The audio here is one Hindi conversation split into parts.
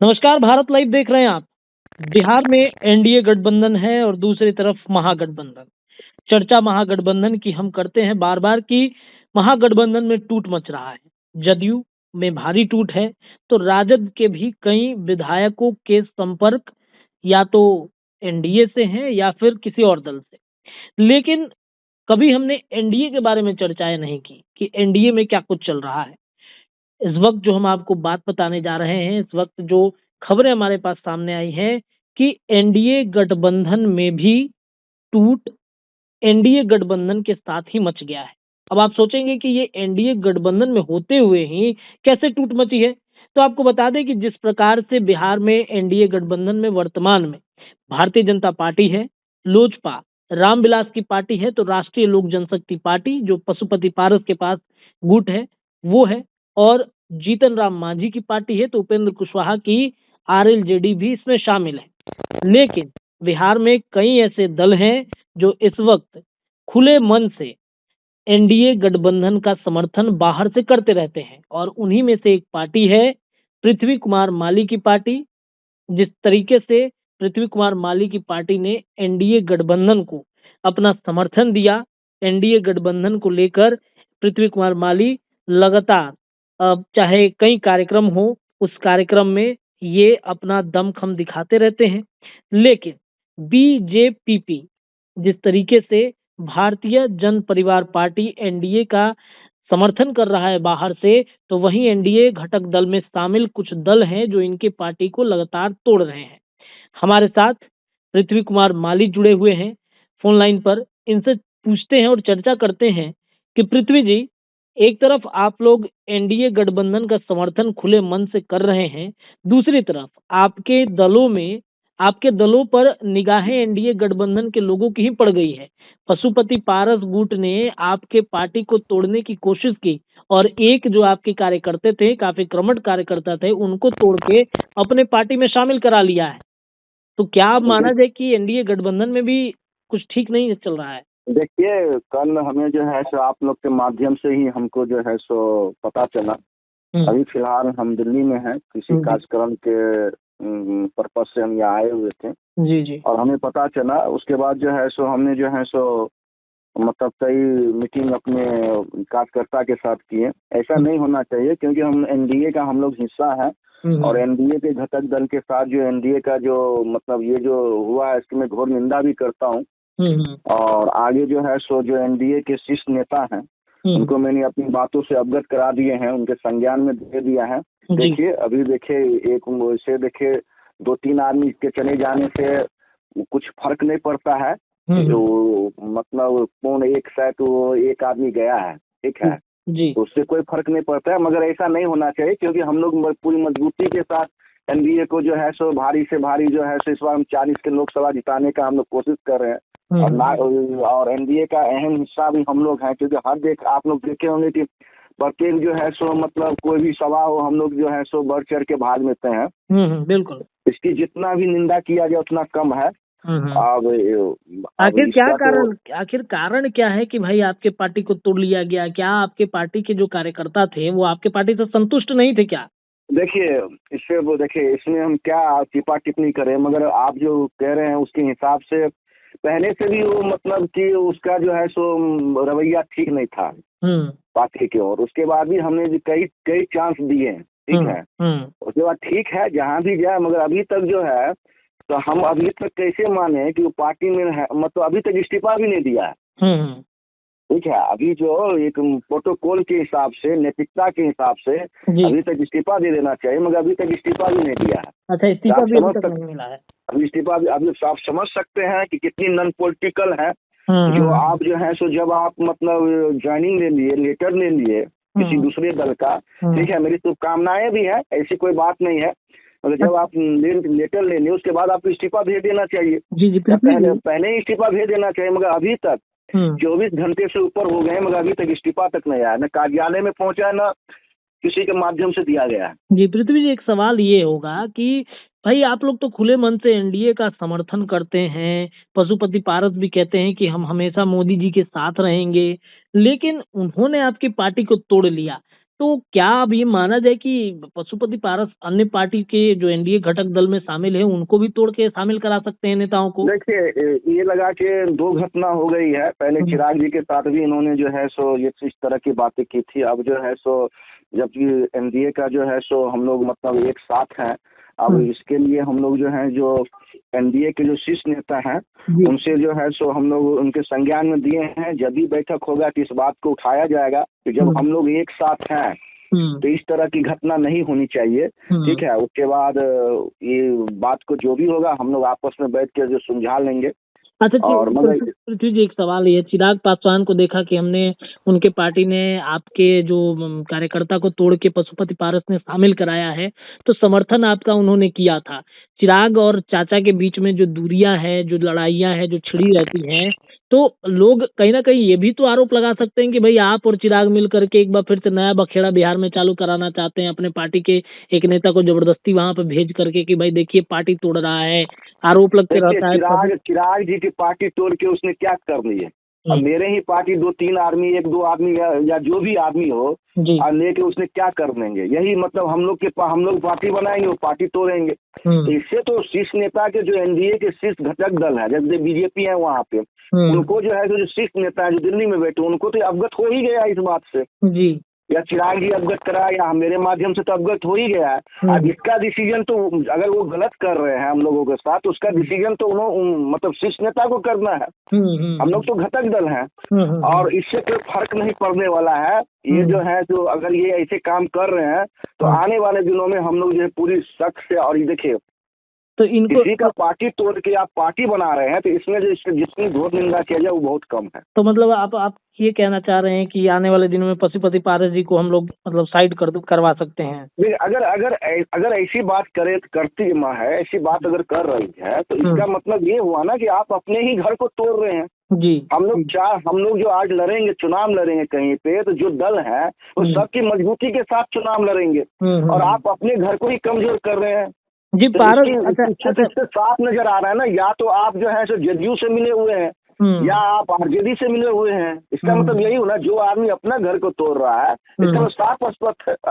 नमस्कार, भारत लाइव देख रहे हैं आप। बिहार में एनडीए गठबंधन है और दूसरी तरफ महागठबंधन। चर्चा महागठबंधन की हम करते हैं बार बार कि महागठबंधन में टूट मच रहा है। जदयू में भारी टूट है तो राजद के भी कई विधायकों के संपर्क या तो एनडीए से हैं या फिर किसी और दल से। लेकिन कभी हमने एनडीए के बारे में चर्चाएं नहीं की कि एनडीए में क्या कुछ चल रहा है। इस वक्त जो हम आपको बात बताने जा रहे हैं, इस वक्त जो खबरें हमारे पास सामने आई हैं कि एनडीए गठबंधन में भी टूट एनडीए गठबंधन के साथ ही मच गया है। अब आप सोचेंगे कि ये एनडीए गठबंधन में होते हुए ही कैसे टूट मची है, तो आपको बता दें कि जिस प्रकार से बिहार में एनडीए गठबंधन में वर्तमान में भारतीय जनता पार्टी है, लोजपा रामविलास की पार्टी है, तो राष्ट्रीय लोक जनशक्ति पार्टी जो पशुपति पारस के पास गुट है वो है, और जीतन राम मांझी की पार्टी है, तो उपेंद्र कुशवाहा की आरएलजेडी भी इसमें शामिल है। लेकिन बिहार में कई ऐसे दल हैं जो इस वक्त खुले मन से एनडीए गठबंधन का समर्थन बाहर से करते रहते हैं, और उन्हीं में से एक पार्टी है पृथ्वी कुमार माली की पार्टी। जिस तरीके से पृथ्वी कुमार माली की पार्टी ने एनडीए गठबंधन को अपना समर्थन दिया, एनडीए गठबंधन को लेकर पृथ्वी कुमार माली लगातार चाहे कई कार्यक्रम हो, उस कार्यक्रम में ये अपना दमखम दिखाते रहते हैं। लेकिन बीजेपी जिस तरीके से भारतीय जन परिवार पार्टी एनडीए का समर्थन कर रहा है बाहर से, तो वहीं एनडीए घटक दल में शामिल कुछ दल हैं जो इनके पार्टी को लगातार तोड़ रहे हैं। हमारे साथ पृथ्वी कुमार माली जुड़े हुए हैं फोन लाइन पर। इनसे पूछते हैं और चर्चा करते हैं कि पृथ्वी जी, एक तरफ आप लोग एनडीए गठबंधन का समर्थन खुले मन से कर रहे हैं, दूसरी तरफ आपके दलों पर निगाहें एनडीए गठबंधन के लोगों की ही पड़ गई है। पशुपति पारस गुट ने आपके पार्टी को तोड़ने की कोशिश की और एक जो आपके कार्यकर्ता थे, काफी कर्मठ कार्यकर्ता थे, उनको तोड़ के अपने पार्टी में शामिल करा लिया है। तो क्या आप माना जाए कि एनडीए गठबंधन में भी कुछ ठीक नहीं चल रहा है? देखिए, कल हमें जो है सो आप लोग के माध्यम से ही हमको जो है सो पता चला। अभी फिलहाल हम दिल्ली में हैं, किसी कार्यक्रम के पर्पज से हम यहाँ आए हुए थे जी। और हमें पता चला। उसके बाद जो है सो हमने जो है सो मतलब कई मीटिंग अपने कार्यकर्ता के साथ किए। ऐसा नहीं होना चाहिए क्योंकि हम एनडीए का हम लोग हिस्सा है और एनडीए के घटक दल के साथ जो एनडीए का जो मतलब ये जो हुआ है इसकी मैं घोर निंदा भी करता हूँ। और आगे जो है सो जो एनडीए के शीर्ष नेता हैं उनको मैंने अपनी बातों से अवगत करा दिए हैं, उनके संज्ञान में दे दिया है। देखिए अभी देखिए एक से देखिए 2-3 आदमी के चले जाने से कुछ फर्क नहीं पड़ता है। जो मतलब कौन एक शायद वो एक आदमी गया है, ठीक है जी, तो उससे कोई फर्क नहीं पड़ता है। मगर ऐसा नहीं होना चाहिए क्योंकि हम लोग पूरी मजबूती के साथ एनडीए को जो है सो भारी से भारी जो है सो इस बार हम 40 के लोकसभा जिताने का हम लोग कोशिश कर रहे हैं। और एनडीए का अहम हिस्सा भी हम लोग हैं क्योंकि आप लोग देखे होंगे कि प्रत्येक जो है सो मतलब कोई भी सभा हो हम लोग जो है सो बढ़ चढ़ के भाग लेते हैं। बिल्कुल। इसकी जितना भी निंदा किया जाए उतना कम है। आखिर कारण क्या है कि भाई आपके पार्टी को तोड़ लिया गया? क्या आपके पार्टी के जो कार्यकर्ता थे वो आपके पार्टी से संतुष्ट नहीं थे क्या? देखिए इसमें हम क्या टिप्पा टिप्पणी करें, मगर आप जो कह रहे हैं उसके हिसाब से पहले से भी वो मतलब कि उसका जो है सो रवैया ठीक नहीं था पार्टी की ओर। उसके बाद भी हमने कई चांस दिए हैं, ठीक है। उसके बाद ठीक है जहाँ भी जाए, मगर अभी तक जो है तो हम अभी तक कैसे माने कि वो पार्टी में है, मतलब अभी तक इस्तीफा भी नहीं दिया है, ठीक है। अभी जो एक प्रोटोकॉल के हिसाब से, नैतिकता के हिसाब से अभी तक इस्तीफा दे देना चाहिए, मगर अभी तक इस्तीफा भी नहीं दिया है। अच्छा, इस्तीफा भी अभी तक नहीं मिला है? अभी इस्तीफा अभी आप समझ सकते हैं कि कितनी नॉन पॉलिटिकल है। जो आप जो है सो जब आप मतलब ज्वाइनिंग ले लिए, लेटर ले लिए किसी दूसरे दल का, ठीक है, मेरी शुभकामनाएं भी है, ऐसी कोई बात नहीं है, मगर जब आप लेटर ले लिए उसके बाद आपको इस्तीफा भेज देना चाहिए। जी, पहले ही इस्तीफा भेज देना चाहिए, मगर अभी तक 24 घंटे से ऊपर हो गए मगर अभी तक इस्तीफा तक नहीं आया, न कार्यालय में पहुंचा न किसी के माध्यम से दिया गया है। जी पृथ्वी जी, एक सवाल ये होगा कि भाई आप लोग तो खुले मन से एनडीए का समर्थन करते हैं, पशुपति पारस भी कहते हैं कि हम हमेशा मोदी जी के साथ रहेंगे, लेकिन उन्होंने आपकी पार्टी को तोड़ लिया। तो क्या अब ये माना जाए कि पशुपति पारस अन्य पार्टी के जो एनडीए घटक दल में शामिल है उनको भी तोड़ के शामिल करा सकते हैं नेताओं को? देखिए, ये लगा के दो घटना हो गई है। पहले चिराग जी के साथ भी इन्होंने जो है सो ये इस तरह की बातें की थी। अब जो है सो जबकि एनडीए का जो है सो हम लोग मतलब एक साथ हैं। अब इसके लिए हम लोग जो है जो एनडीए के जो शीर्ष नेता हैं उनसे जो है सो हम लोग उनके संज्ञान में दिए हैं। जब भी बैठक होगा तो इस बात को उठाया जाएगा कि जब हम लोग एक साथ हैं तो इस तरह की घटना नहीं होनी चाहिए। ठीक है, उसके बाद ये बात को जो भी होगा हम लोग आपस में बैठ कर जो सुलझा लेंगे। अच्छा, और पृथ्वी जी एक सवाल है, चिराग पासवान को देखा कि हमने उनके पार्टी ने आपके जो कार्यकर्ता को तोड़ के पशुपति पारस ने शामिल कराया है, तो समर्थन आपका उन्होंने किया था। चिराग और चाचा के बीच में जो दूरियां है, जो लड़ाइयां है, जो छिड़ी रहती हैं, तो लोग कहीं ना कहीं ये भी तो आरोप लगा सकते हैं कि भाई आप और चिराग मिल करके एक बार फिर से नया बखेड़ा बिहार में चालू कराना चाहते हैं, अपने पार्टी के एक नेता को जबरदस्ती वहां पे भेज करके कि भाई देखिए पार्टी तोड़ रहा है, आरोप लगते रहता है। चिराग जी की पार्टी तोड़ के उसने क्या कर ली है? अब मेरे ही पार्टी 2-3 आदमी, 1-2 आदमी या जो भी आदमी हो और लेके उसने क्या कर लेंगे? यही मतलब हम लोग पार्टी बनाएंगे, वो पार्टी तोड़ेंगे। इससे तो शीर्ष नेता के जो एनडीए के शीर्ष घटक दल है, जैसे बीजेपी है वहाँ पे, उनको जो है जो शीर्ष नेता है जो दिल्ली में बैठे, उनको तो अवगत हो ही गया इस बात से जी, या चिराग जी अवगत करा या मेरे माध्यम से तो अवगत हो ही गया है। अब इसका डिसीजन तो अगर वो गलत कर रहे हैं हम लोगों के साथ, तो उसका डिसीजन तो उन्होंने मतलब शीर्ष नेता को करना है। हम लोग तो घटक दल हैं और इससे कोई फर्क नहीं पड़ने वाला है। ये जो है तो अगर ये ऐसे काम कर रहे हैं तो आने वाले दिनों में हम लोग जो है पूरी सख्त से, और ये देखिए तो इनको किसी का पार्टी तोड़ के आप पार्टी बना रहे हैं तो इसमें जो जितनी घोर निंदा किया जाए वो बहुत कम है। तो मतलब आप ये कहना चाह रहे हैं कि आने वाले दिनों में पशुपति पारस जी को हम लोग मतलब साइड करवा सकते हैं? अगर ऐसी बात करती माँ है, ऐसी बात अगर कर रही है तो इसका मतलब ये हुआ ना कि आप अपने ही घर को तोड़ रहे हैं जी। हम लोग जो आज लड़ेंगे, चुनाव लड़ेंगे कहीं पे, तो जो दल है वो सबकी मजबूती के साथ चुनाव लड़ेंगे और आप अपने घर को ही कमजोर कर रहे हैं जी। तो अच्छा, साफ नजर आ रहा है ना, या तो आप जो है जदयू से मिले हुए हैं या आप आरजेडी से मिले हुए हैं। इसका मतलब यही हुआ, जो आदमी अपना घर को तोड़ रहा है इसका साफ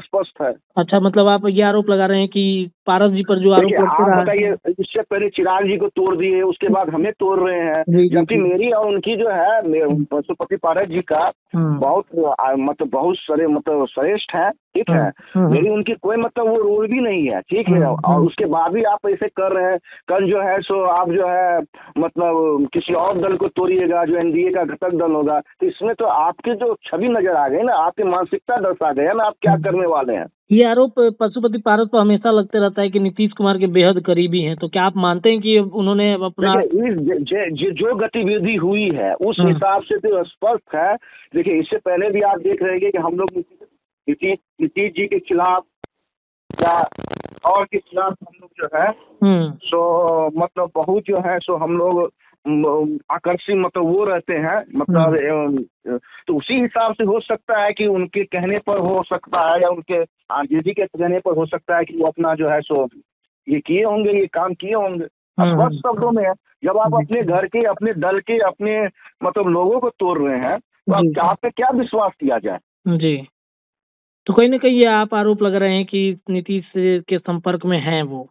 स्पष्ट है। अच्छा, मतलब आप ये आरोप लगा रहे हैं कि पारस जी पर जो आरोप आप बताइए, इससे पहले चिराग जी को तोड़ दिए, उसके बाद हमें तोड़ रहे हैं, जबकि मेरी और उनकी जो है पशुपति पारस जी का बहुत श्रेष्ठ है। ठीक है, मेरी उनकी कोई मतलब वो रोल भी नहीं है। ठीक है, और उसके बाद भी आप ऐसे कर रहे हैं। कल जो है सो आप जो है मतलब किसी और दल को तोड़िएगा जो एनडीए का घटक दल होगा, तो इसमें तो आपकी जो छवि नजर आ गई ना, आपकी मानसिकता दर्शा गया ना, आप क्या करने वाले हैं। ये आरोप पशुपति पारस पर हमेशा लगते रहता है कि नीतीश कुमार के बेहद करीबी हैं, तो क्या आप मानते हैं कि उन्होंने अपना जो गतिविधि हुई है उस हिसाब से तो स्पष्ट है। देखिए, इससे पहले भी आप देख रहे हैं कि हम लोग नीतीश जी के खिलाफ या और के खिलाफ हम लोग जो है सो मतलब बहुत जो है सो हम लोग आकर्षित मतलब वो रहते हैं मतलब तो उसी हिसाब से हो सकता है कि उनके कहने पर हो सकता है या उनके आरजेडी के कहने पर हो सकता है कि वो अपना जो है सो ये किए होंगे, ये काम किए होंगे। स्पष्ट शब्दों में है, जब आप अपने घर के, अपने दल के, अपने मतलब लोगों को तोड़ रहे हैं तो आप पे क्या विश्वास किया जाए जी। तो कहीं ना कहीं ये आप आरोप लगा रहे हैं कि नीतीश के संपर्क में हैं वो?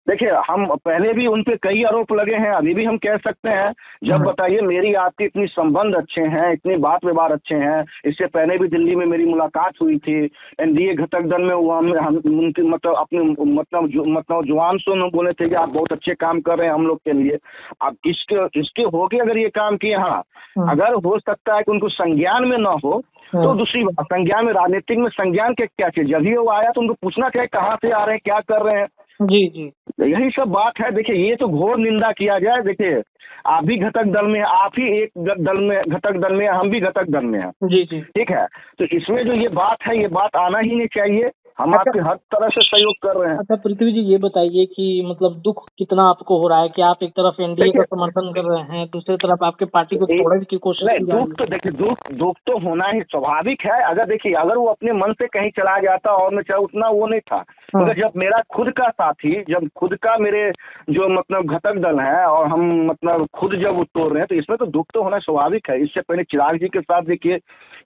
देखिए, हम पहले भी उन पे कई आरोप लगे हैं, अभी भी हम कह सकते हैं। जब बताइए, मेरी आपकी इतनी संबंध अच्छे हैं, इतने बात व्यवहार अच्छे हैं। इससे पहले भी दिल्ली में मेरी मुलाकात हुई थी एनडीए घटक दल में। वो हम उनके मतलब अपने मतलब जुबान से बोले थे कि आप बहुत अच्छे काम कर रहे हैं हम लोग के लिए। अब इसके होके अगर ये काम किए, हाँ अगर हो सकता है कि उनको संज्ञान में ना हो तो दूसरी बात, संज्ञान में, राजनीतिक में संज्ञान के क्या चीज, जब ही वो आया तो उनको पूछना चाहिए कहाँ से आ रहे हैं, क्या कर रहे हैं। जी, यही सब बात है। देखिए, ये तो घोर निंदा किया जाए। देखिए, आप भी घटक दल में, आप ही एक दल में, घटक दल में, हम भी घटक दल में हैं। जी। ठीक है, तो इसमें जो ये बात है, ये बात आना ही नहीं चाहिए। हम आपके हर तरह से सहयोग कर रहे हैं। अच्छा पृथ्वी जी, ये बताइए कि मतलब दुख कितना आपको हो रहा है कि आप एक तरफ एनडीए का समर्थन कर रहे हैं, दूसरी तरफ आपके पार्टी को तोड़ने की कोशिश की जा रही है। दुख तो देखिए, दुख तो होना ही स्वाभाविक है। अगर देखिए, अगर वो अपने मन से कहीं चला जाता और मैं चाहे उतना वो नहीं था, मगर जब मेरा खुद का साथी, जब खुद का मेरे जो मतलब घटक दल है और हम मतलब खुद जब तोड़ रहे हैं तो इसमें तो दुख तो होना स्वाभाविक है। इससे पहले चिराग जी के साथ देखिए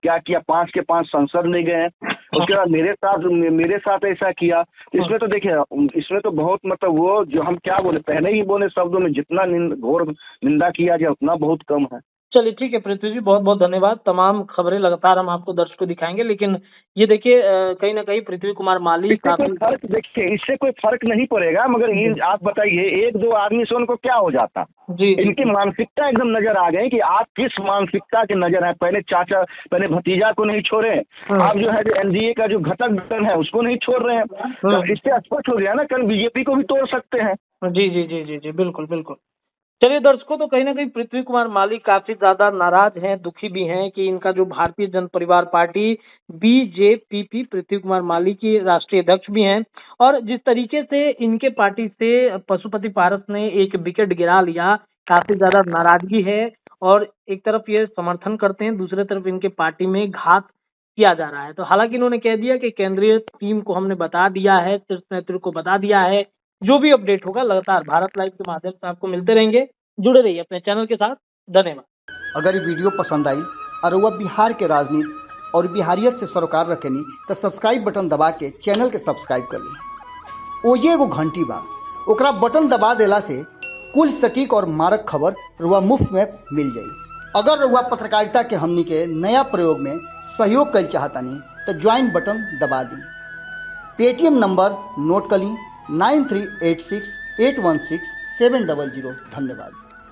क्या किया, 5 के 5 संसद ले गए, उसके बाद मेरे साथ ऐसा किया। इसमें तो देखिए, इसमें तो बहुत मतलब वो जो हम क्या बोले, पहले ही बोले शब्दों में जितना घोर निंदा किया जाए उतना बहुत कम है। चलिए ठीक है पृथ्वी जी, बहुत बहुत धन्यवाद। तमाम खबरें लगातार हम आपको दर्शकों को दिखाएंगे, लेकिन ये देखिए कहीं ना कहीं पृथ्वी कुमार माली देखिए इससे कोई फर्क नहीं पड़ेगा, मगर आप बताइए 1-2 आदमी से उनको क्या हो जाता जी। इनकी मानसिकता एकदम नजर आ गई कि आप किस मानसिकता के नजर है। पहले चाचा, पहले भतीजा को नहीं छोड़े, आप जो है एनडीए का जो घटक दल है उसको नहीं छोड़ रहे हैं। तो इससे स्पष्ट हो गया ना, कल बीजेपी को भी तोड़ सकते हैं। जी जी जी जी जी, बिल्कुल बिल्कुल। चलिए दर्शकों, तो कहीं ना कहीं पृथ्वी कुमार माली काफी ज्यादा नाराज हैं, दुखी भी हैं कि इनका जो भारतीय जन परिवार पार्टी बीजेपी, पृथ्वी कुमार माली की राष्ट्रीय अध्यक्ष भी हैं, और जिस तरीके से इनके पार्टी से पशुपति पारस ने एक विकेट गिरा लिया, काफी ज्यादा नाराजगी है। और एक तरफ ये समर्थन करते हैं, दूसरी तरफ इनके पार्टी में घात किया जा रहा है। तो हालांकि इन्होंने कह दिया कि केंद्रीय टीम को हमने बता दिया है, शीर्ष नेतृत्व को बता दिया है, जो भी अपडेट होगा लगातार भारत लाइव के माध्यम से आपको मिलते रहेंगे। जुड़े रहिए अपने चैनल के साथ। धन्यवाद। अगर ये वीडियो पसंद आई और वह बिहार के राजनीति और बिहारियत से सरोकार रखेनी तो सब्सक्राइब बटन दबा के चैनल के सब्सक्राइब कर ली। ओजे एगो घंटी बा, ओकरा बटन दबा देला से कुल सटीक और मारक खबर रुआ मुफ्त में मिल जाई। अगर रुआ पत्रकारिता के हमनी के नया प्रयोग में सहयोग कर चाहतानी तो ज्वाइन बटन दबा दी। पेटीएम नंबर नोट कर ली 9386816700। धन्यवाद।